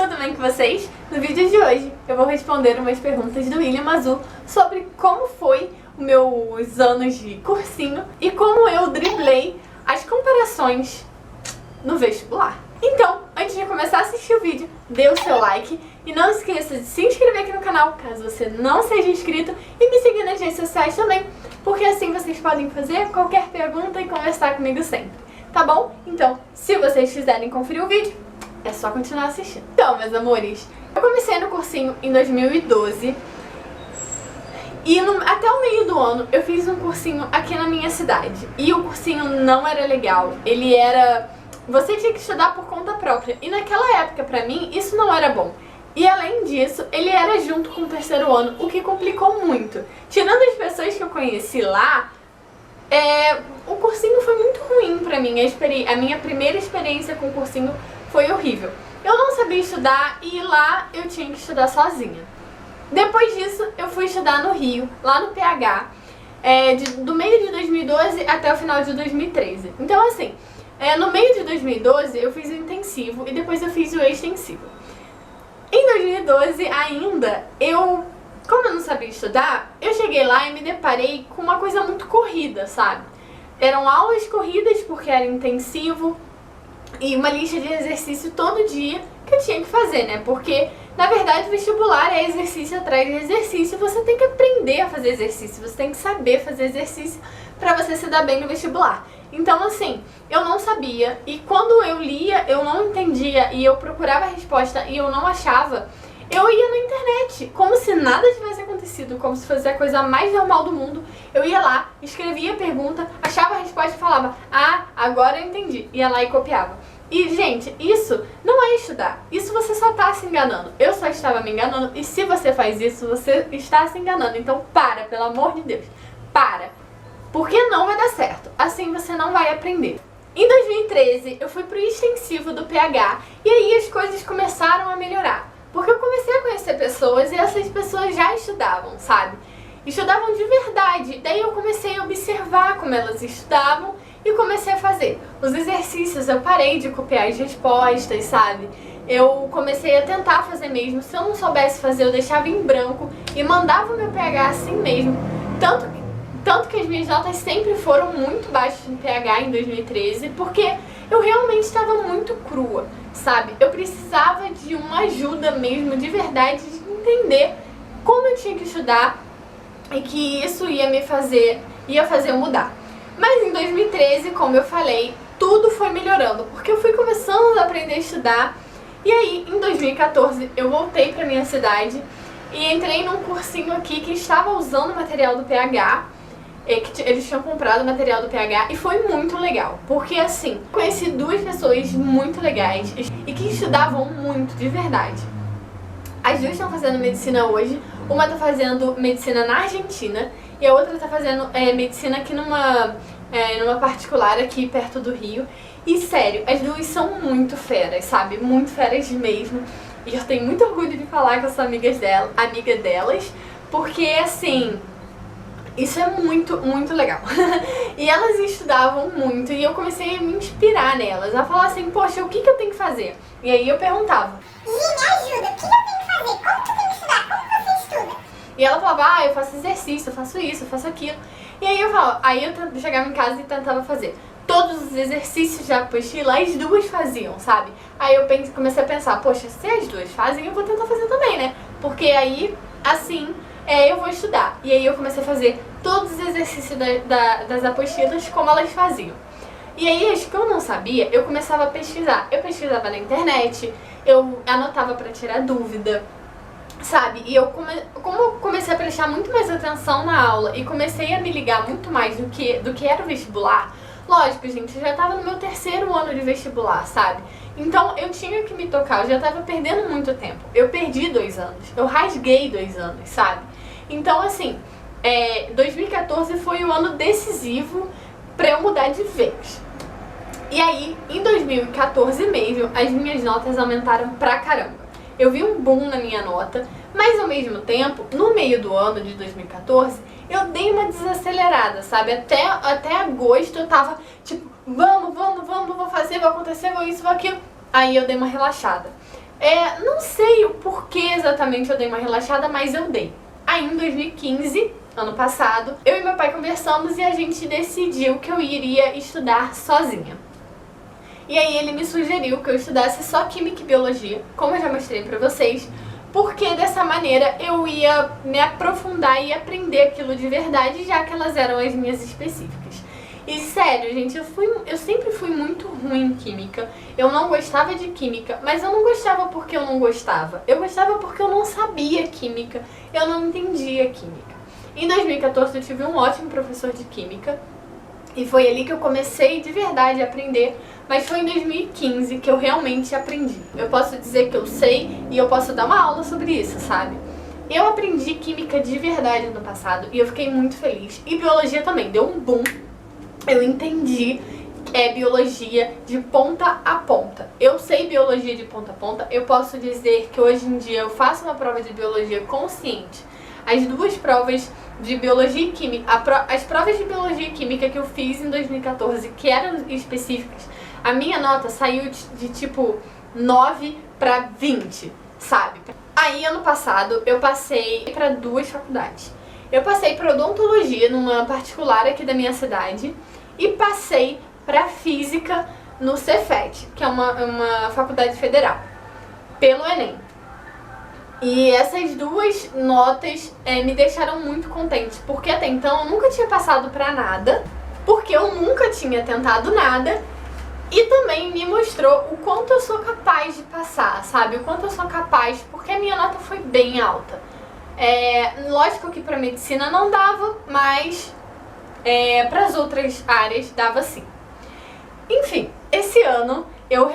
tudo bem com vocês? No vídeo de hoje eu vou responder umas perguntas do William Azul sobre como foi os meus anos de cursinho e como eu driblei as comparações no vestibular. Então, antes de começar a assistir o vídeo, dê o seu like e não esqueça de se inscrever aqui no canal, caso você não seja inscrito, e me seguir nas redes sociais também, porque assim vocês podem fazer qualquer pergunta e conversar comigo sempre, tá bom? Então, se vocês quiserem conferir o vídeo, é só continuar assistindo. Então, meus amores, eu comecei no cursinho em 2012 e até o meio do ano eu fiz um cursinho aqui na minha cidade. E o cursinho não era legal, ele era... Você tinha que estudar por conta própria. E naquela época, pra mim, isso não era bom. E além disso, ele era junto com o terceiro ano, o que complicou muito. Tirando as pessoas que eu conheci lá, o cursinho foi muito ruim pra mim. A minha primeira experiência com o cursinho foi horrível. Eu não sabia estudar e lá eu tinha que estudar sozinha. Depois disso, eu fui estudar no Rio, lá no PH, do meio de 2012 até o final de 2013. Então, assim... no meio de 2012 eu fiz o intensivo e depois eu fiz o extensivo. Em 2012 ainda, como eu não sabia estudar, eu cheguei lá e me deparei com uma coisa muito corrida, sabe? Eram aulas corridas porque era intensivo e uma lista de exercício todo dia que eu tinha que fazer, né? Porque, na verdade, vestibular é exercício atrás de exercício, você tem que aprender a fazer exercício, você tem que saber fazer exercício pra você se dar bem no vestibular. Então, assim, eu não sabia, e quando eu lia, eu não entendia, e eu procurava a resposta e eu não achava, eu ia na internet, como se nada tivesse acontecido, como se fosse a coisa mais normal do mundo. Eu ia lá, escrevia a pergunta, achava a resposta e falava, ah, agora eu entendi, ia lá e copiava. E, gente, isso não é estudar, isso você só tá se enganando. Eu só estava me enganando, e se você faz isso, você está se enganando. Então, pelo amor de Deus, para. Porque não vai dar certo, assim você não vai aprender. Em 2013, eu fui pro extensivo do PH e aí as coisas começaram a melhorar. Porque eu comecei a conhecer pessoas e essas pessoas já estudavam, sabe? Estudavam de verdade. Daí eu comecei a observar como elas estudavam e comecei a fazer. Os exercícios, eu parei de copiar as respostas, sabe? Eu comecei a tentar fazer mesmo. Se eu não soubesse fazer, eu deixava em branco e mandava o meu PH assim mesmo. Tanto que as minhas notas sempre foram muito baixas no PH em 2013, porque eu realmente estava muito crua, sabe? Eu precisava de uma ajuda mesmo, de verdade, de entender como eu tinha que estudar e que isso ia fazer eu mudar. Mas em 2013, como eu falei, tudo foi melhorando, porque eu fui começando a aprender a estudar. E aí, em 2014, eu voltei pra minha cidade e entrei num cursinho aqui que estava usando o material do PH. Que eles tinham comprado o material do PH e foi muito legal, porque assim, conheci duas pessoas muito legais e que estudavam muito, de verdade. As duas estão fazendo medicina hoje, uma tá fazendo medicina na Argentina e a outra tá fazendo medicina aqui numa particular aqui perto do Rio. E sério, as duas são muito feras, sabe? Muito feras mesmo. E eu tenho muito orgulho de falar que eu sou amiga delas, porque assim... Isso é muito, muito legal. E elas estudavam muito e eu comecei a me inspirar nelas, a falar assim, poxa, o que eu tenho que fazer? E aí eu perguntava, Gi, me ajuda, o que eu tenho que fazer? Como que eu tenho que estudar? Como você estuda? E ela falava, eu faço exercício, eu faço isso, eu faço aquilo. E aí eu falava, eu chegava em casa e tentava fazer. Todos os exercícios da apostila, as duas faziam, sabe? Aí eu comecei a pensar, poxa, se as duas fazem, eu vou tentar fazer também, né? Porque aí, assim... eu vou estudar. E aí eu comecei a fazer todos os exercícios das apostilas como elas faziam. E aí, as que eu não sabia, eu começava a pesquisar. Eu pesquisava na internet, eu anotava pra tirar dúvida, sabe? E como eu comecei a prestar muito mais atenção na aula e comecei a me ligar muito mais do que era o vestibular, lógico, gente, eu já tava no meu terceiro ano de vestibular, sabe? Então eu tinha que me tocar, eu já tava perdendo muito tempo. Eu perdi 2 anos, eu rasguei 2 anos, sabe? Então assim, 2014 foi o ano decisivo pra eu mudar de vez. E aí, em 2014 mesmo, as minhas notas aumentaram pra caramba. Eu vi um boom na minha nota, mas ao mesmo tempo, no meio do ano de 2014, eu dei uma desacelerada, sabe? Até agosto eu tava tipo, vamos, vou fazer, vai acontecer, vou isso, vou aquilo. Aí eu dei uma relaxada. Não sei o porquê exatamente eu dei uma relaxada, mas eu dei. Aí em 2015, ano passado, eu e meu pai conversamos e a gente decidiu que eu iria estudar sozinha. E aí ele me sugeriu que eu estudasse só Química e Biologia, como eu já mostrei pra vocês, porque dessa maneira eu ia me aprofundar e aprender aquilo de verdade, já que elas eram as minhas específicas. E sério, gente, eu sempre fui muito ruim em Química. Eu não gostava de Química, mas eu não gostava porque eu não gostava. Eu gostava porque eu não sabia Química, eu não entendia Química. Em 2014 eu tive um ótimo professor de Química, e foi ali que eu comecei de verdade a aprender, mas foi em 2015 que eu realmente aprendi. Eu posso dizer que eu sei e eu posso dar uma aula sobre isso, sabe? Eu aprendi Química de verdade no passado e eu fiquei muito feliz. E Biologia também, deu um boom. Eu entendi Biologia de ponta a ponta. Eu sei Biologia de ponta a ponta. Eu posso dizer que hoje em dia eu faço uma prova de Biologia consciente. As duas provas de Biologia e Química, as provas de Biologia e Química que eu fiz em 2014, que eram específicas, a minha nota saiu de tipo 9 para 20, sabe? Aí ano passado eu passei para duas faculdades. Eu passei para odontologia numa particular aqui da minha cidade e passei para física no Cefet, que é uma faculdade federal, pelo Enem. E essas duas notas me deixaram muito contente, porque até então eu nunca tinha passado para nada, porque eu nunca tinha tentado nada, e também me mostrou o quanto eu sou capaz de passar, sabe? O quanto eu sou capaz, porque a minha nota foi bem alta. Lógico que para medicina não dava, mas para as outras áreas dava sim. Enfim, esse ano eu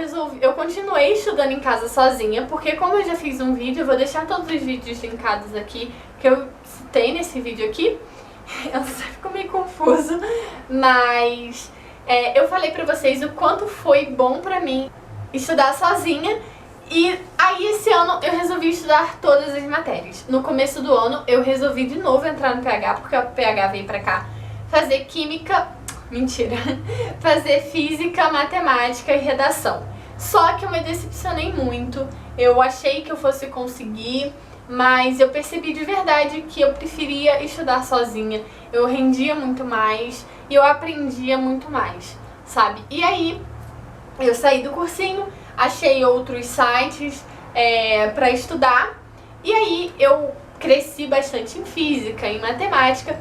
continuei estudando em casa sozinha, porque como eu já fiz um vídeo, eu vou deixar todos os vídeos linkados aqui, que eu citei nesse vídeo aqui. Eu sei, ficou meio confuso, mas eu falei pra vocês o quanto foi bom pra mim estudar sozinha. E aí esse ano eu resolvi estudar todas as matérias. No começo do ano eu resolvi de novo entrar no PH, porque o PH veio pra cá fazer química, mentira, fazer física, matemática e redação. Só que eu me decepcionei muito, eu achei que eu fosse conseguir, mas eu percebi de verdade que eu preferia estudar sozinha. Eu rendia muito mais e eu aprendia muito mais, sabe? E aí eu saí do cursinho, achei outros sites para estudar, e aí eu cresci bastante em física, em matemática.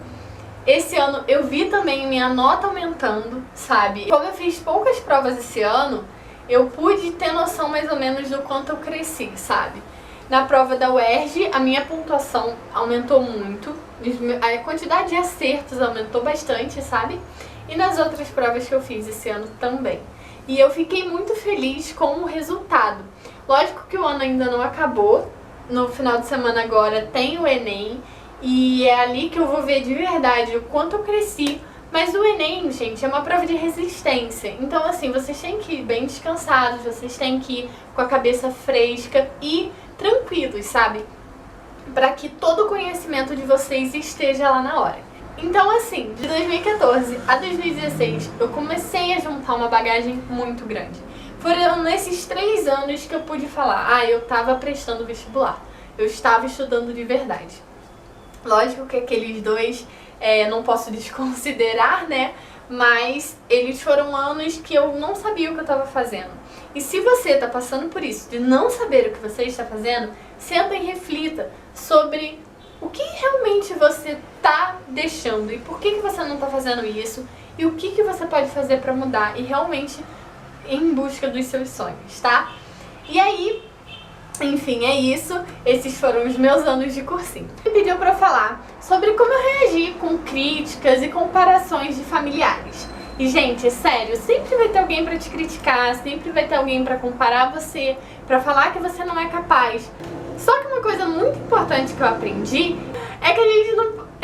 Esse ano eu vi também minha nota aumentando, sabe? Como eu fiz poucas provas esse ano, eu pude ter noção mais ou menos do quanto eu cresci, sabe? Na prova da UERJ, a minha pontuação aumentou muito, a quantidade de acertos aumentou bastante, sabe? E nas outras provas que eu fiz esse ano também. E eu fiquei muito feliz com o resultado. Lógico que o ano ainda não acabou, no final de semana agora tem o Enem, e é ali que eu vou ver de verdade o quanto eu cresci. Mas o Enem, gente, é uma prova de resistência. Então, assim, vocês têm que ir bem descansados, vocês têm que ir com a cabeça fresca e tranquilos, sabe? Para que todo o conhecimento de vocês esteja lá na hora. Então, assim, de 2014 a 2016, eu comecei a juntar uma bagagem muito grande. Foram nesses 3 anos que eu pude falar, eu tava prestando vestibular. Eu estava estudando de verdade. Lógico que aqueles 2 não posso desconsiderar, né? Mas eles foram anos que eu não sabia o que eu estava fazendo. E se você está passando por isso, de não saber o que você está fazendo, senta e reflita sobre o que realmente você está deixando e por que você não está fazendo isso e o que você pode fazer para mudar e realmente ir em busca dos seus sonhos, tá? E aí, enfim, é isso. Esses foram os meus anos de cursinho. Ele pediu para eu falar sobre como eu reagi com críticas e comparações de familiares. E, gente, é sério, sempre vai ter alguém para te criticar, sempre vai ter alguém para comparar você, para falar que você não é capaz. Só que uma coisa muito importante que eu aprendi é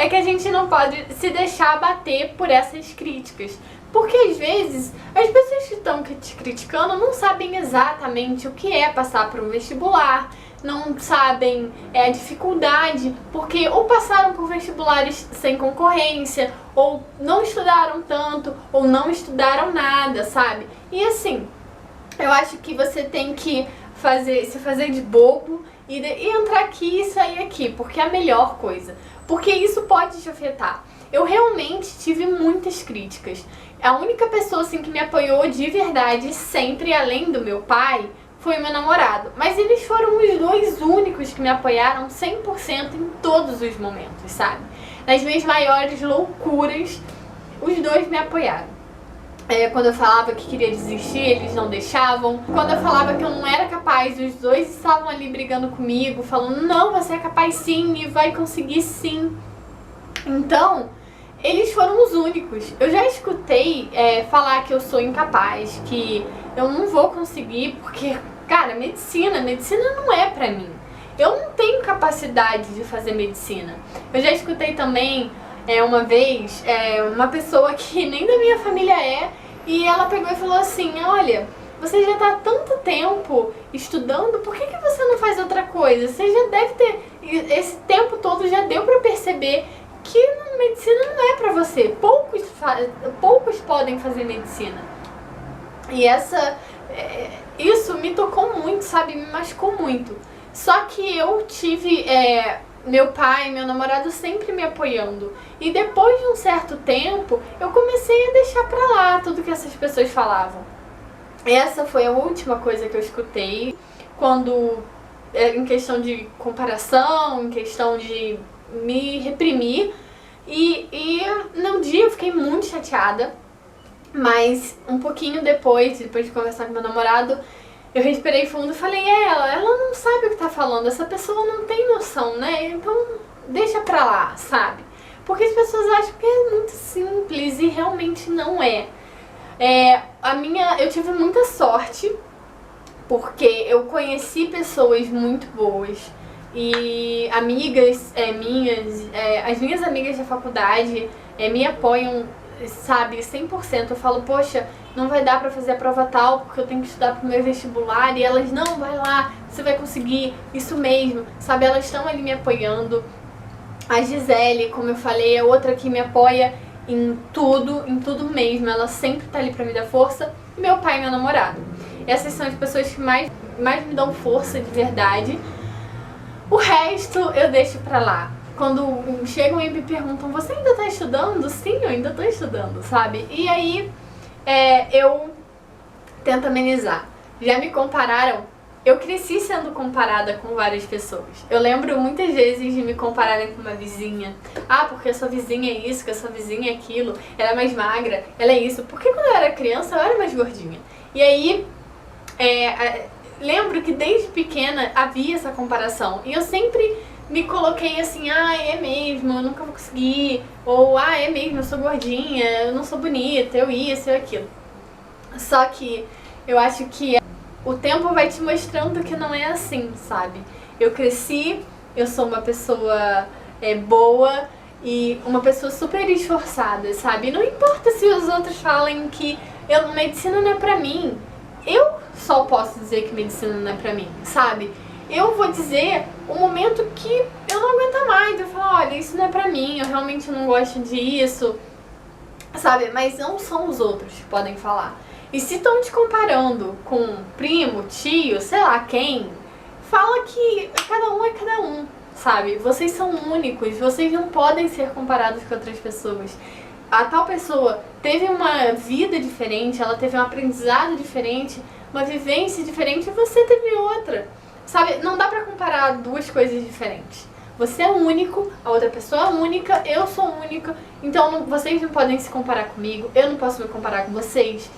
que a gente não pode se deixar abater por essas críticas. Porque às vezes as pessoas que estão te criticando não sabem exatamente o que é passar por um vestibular, não sabem a dificuldade, porque ou passaram por vestibulares sem concorrência, ou não estudaram tanto, ou não estudaram nada, sabe? E assim, eu acho que você tem que se fazer de bobo e entrar aqui e sair aqui, porque é a melhor coisa. Porque isso pode te afetar. Eu realmente tive muitas críticas. A única pessoa assim que me apoiou de verdade, sempre além do meu pai, foi o meu namorado. Mas eles foram os dois únicos que me apoiaram 100% em todos os momentos, sabe? Nas minhas maiores loucuras, os dois me apoiaram. Quando eu falava que queria desistir, eles não deixavam. Quando eu falava que eu não era capaz, os dois estavam ali brigando comigo, falando, não, você é capaz sim e vai conseguir sim. Então, eles foram os únicos. Eu já escutei falar que eu sou incapaz, que eu não vou conseguir, porque, cara, medicina não é pra mim. Eu não tenho capacidade de fazer medicina. Eu já escutei também, uma vez, uma pessoa que nem da minha família e ela pegou e falou assim, olha, você já tá há tanto tempo estudando, por que você não faz outra coisa? Você já deve ter, esse tempo todo já deu pra perceber que medicina não é pra você. Poucos podem fazer medicina. E isso me tocou muito, sabe? Me machucou muito. Só que eu tive meu pai, meu namorado sempre me apoiando. E depois de um certo tempo, eu comecei a deixar pra lá tudo que essas pessoas falavam. Essa foi a última coisa que eu escutei quando, em questão de comparação, em questão de me reprimir. E num dia eu fiquei muito chateada, mas um pouquinho depois de conversar com meu namorado, eu respirei fundo e falei, ela não sabe o que tá falando, essa pessoa não tem noção, né? Então deixa pra lá, sabe? Porque as pessoas acham que é muito simples e realmente não é. Eu tive muita sorte, porque eu conheci pessoas muito boas e amigas minhas, as minhas amigas da faculdade me apoiam, sabe, 100%. Eu falo, poxa, não vai dar pra fazer a prova tal porque eu tenho que estudar pro meu vestibular, e elas, não, vai lá, você vai conseguir, isso mesmo, sabe, elas estão ali me apoiando. A Gisele, como eu falei, é outra que me apoia em tudo mesmo, ela sempre tá ali pra me dar força. E meu pai e meu namorado, essas são as pessoas que mais me dão força de verdade. O resto eu deixo pra lá. Quando chegam e me perguntam, você ainda tá estudando? Sim, eu ainda tô estudando, sabe? E aí eu tento amenizar. Já me compararam, eu cresci sendo comparada com várias pessoas. Eu lembro muitas vezes de me compararem com uma vizinha. Ah, porque a sua vizinha é isso, que a sua vizinha é aquilo, ela é mais magra, ela é isso. Porque quando eu era criança eu era mais gordinha. E aí, lembro que desde pequena havia essa comparação. E eu sempre me coloquei assim, é mesmo, eu nunca vou conseguir. Ou, é mesmo, eu sou gordinha, eu não sou bonita, eu isso, eu aquilo. Só que eu acho que o tempo vai te mostrando que não é assim, sabe? Eu cresci, eu sou uma pessoa boa e uma pessoa super esforçada, sabe? Não importa se os outros falem que medicina não é pra mim. Eu só posso dizer que medicina não é pra mim, sabe? Eu vou dizer o momento que eu não aguento mais. Eu falo, olha, isso não é pra mim, eu realmente não gosto disso, sabe? Mas não são os outros que podem falar. E se estão te comparando com primo, tio, sei lá quem, fala que cada um é cada um, sabe? Vocês são únicos, vocês não podem ser comparados com outras pessoas. A tal pessoa teve uma vida diferente, ela teve um aprendizado diferente, uma vivência diferente, e você teve outra, sabe? Não dá pra comparar duas coisas diferentes. Você é único, a outra pessoa é única, eu sou única, então vocês não podem se comparar comigo, eu não posso me comparar com vocês.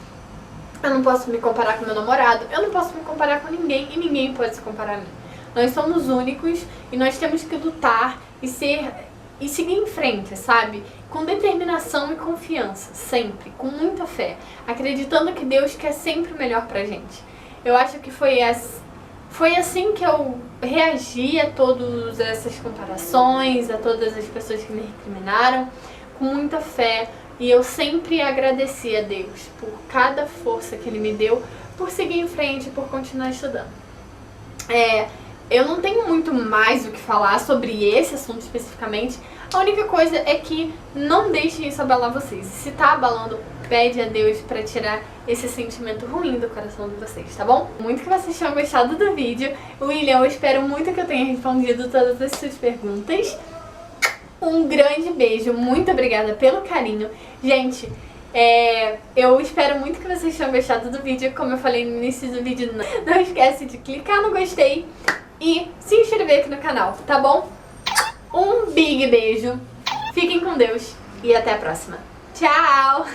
Eu não posso me comparar com meu namorado, eu não posso me comparar com ninguém e ninguém pode se comparar a mim. Nós somos únicos e nós temos que lutar e seguir em frente, sabe? Com determinação e confiança, sempre, com muita fé, acreditando que Deus quer sempre o melhor pra gente. Eu acho que foi assim que eu reagi a todas essas comparações, a todas as pessoas que me recriminaram, com muita fé. E eu sempre agradeci a Deus por cada força que Ele me deu, por seguir em frente, por continuar estudando. eu não tenho muito mais o que falar sobre esse assunto especificamente. A única coisa é que não deixem isso abalar vocês. Se tá abalando, pede a Deus pra tirar esse sentimento ruim do coração de vocês, tá bom? Muito que vocês tenham gostado do vídeo. William, eu espero muito que eu tenha respondido todas as suas perguntas. Um grande beijo, muito obrigada pelo carinho. Gente, eu espero muito que vocês tenham gostado do vídeo. Como eu falei no início do vídeo, não esquece de clicar no gostei e se inscrever aqui no canal, tá bom? Um big beijo, fiquem com Deus e até a próxima. Tchau!